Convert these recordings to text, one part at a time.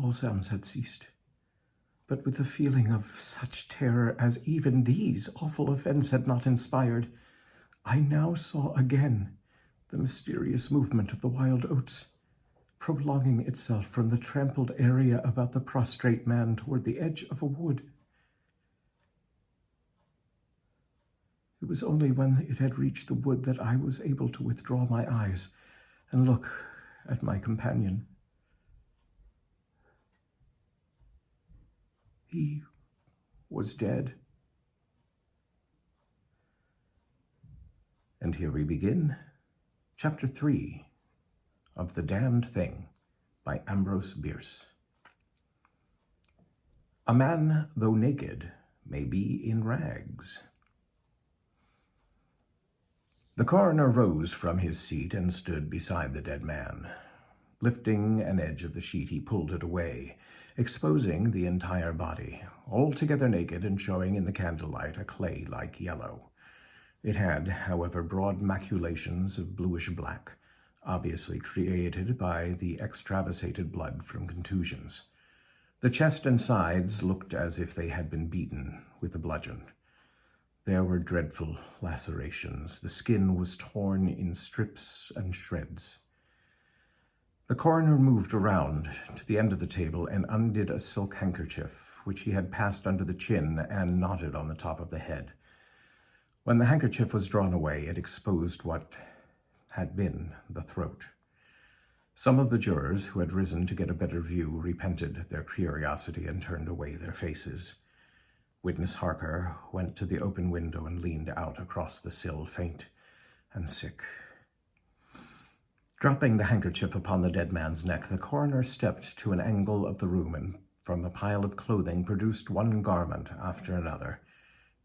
All sounds had ceased, but with a feeling of such terror as even these awful events had not inspired, I now saw again the mysterious movement of the wild oats, prolonging itself from the trampled area about the prostrate man toward the edge of a wood. It was only when it had reached the wood that I was able to withdraw my eyes and look at my companion. He was dead. And here we begin, Chapter 3 of The Damned Thing by Ambrose Bierce. A man, though naked, may be in rags. The coroner rose from his seat and stood beside the dead man. Lifting an edge of the sheet, he pulled it away, exposing the entire body, altogether naked and showing in the candlelight a clay-like yellow. It had, however, broad maculations of bluish-black, obviously created by the extravasated blood from contusions. The chest and sides looked as if they had been beaten with a bludgeon. There were dreadful lacerations. The skin was torn in strips and shreds. The coroner moved around to the end of the table and undid a silk handkerchief, which he had passed under the chin and knotted on the top of the head. When the handkerchief was drawn away, it exposed what had been the throat. Some of the jurors who had risen to get a better view repented their curiosity and turned away their faces. Witness Harker went to the open window and leaned out across the sill, faint and sick. Dropping the handkerchief upon the dead man's neck, the coroner stepped to an angle of the room and from a pile of clothing produced one garment after another,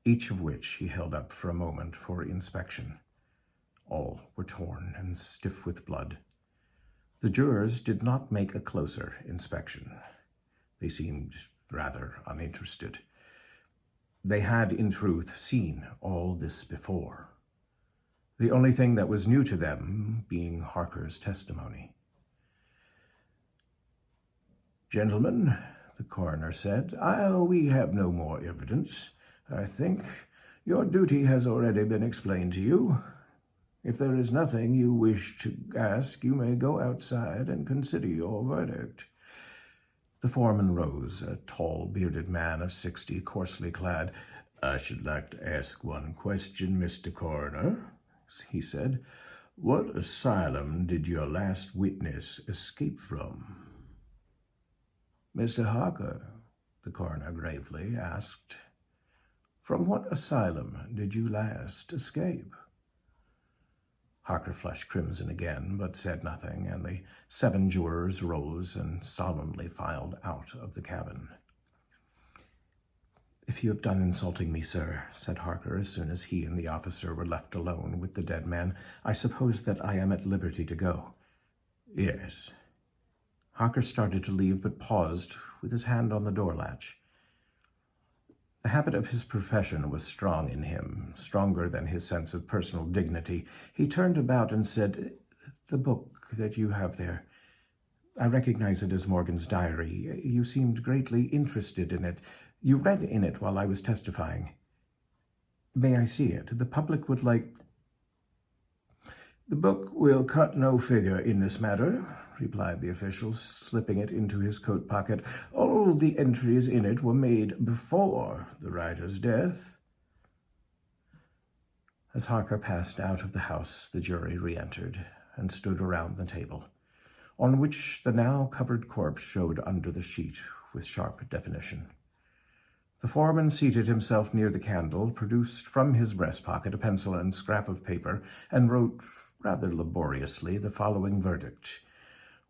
each of which he held up for a moment for inspection. All were torn and stiff with blood. The jurors did not make a closer inspection. They seemed rather uninterested. They had, in truth, seen all this before. The only thing that was new to them being Harker's testimony. "Gentlemen," the coroner said, "we have no more evidence. I think your duty has already been explained to you. If there is nothing you wish to ask, you may go outside and consider your verdict." The foreman rose, a tall, bearded man of 60, coarsely clad. "I should like to ask one question, Mr. Coroner," he said. "What asylum did your last witness escape from?" "Mr. Harker," the coroner gravely asked, "from what asylum did you last escape?" Harker flushed crimson again, but said nothing, and the 7 jurors rose and solemnly filed out of the cabin. "If you have done insulting me, sir," said Harker as soon as he and the officer were left alone with the dead man, "I suppose that I am at liberty to go." "Yes." Harker started to leave, but paused with his hand on the door latch. The habit of his profession was strong in him, stronger than his sense of personal dignity. He turned about and said, "The book that you have there, I recognize it as Morgan's diary. You seemed greatly interested in it. You read in it while I was testifying. May I see it? The public would like—" "The book will cut no figure in this matter," replied the official, slipping it into his coat pocket. "All the entries in it were made before the writer's death." As Harker passed out of the house, the jury re-entered and stood around the table, on which the now covered corpse showed under the sheet with sharp definition. The foreman seated himself near the candle, produced from his breast pocket a pencil and scrap of paper, and wrote rather laboriously the following verdict,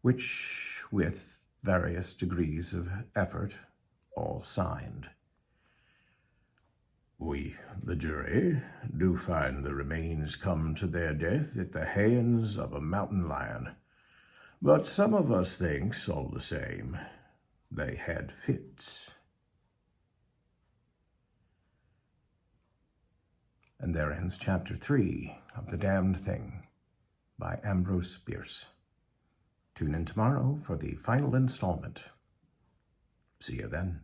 which, with various degrees of effort, all signed. "We, the jury, do find the remains come to their death at the hands of a mountain lion. But some of us thinks, all the same, they had fits." And there ends Chapter 3 of The Damned Thing by Ambrose Bierce. Tune in tomorrow for the final installment. See you then.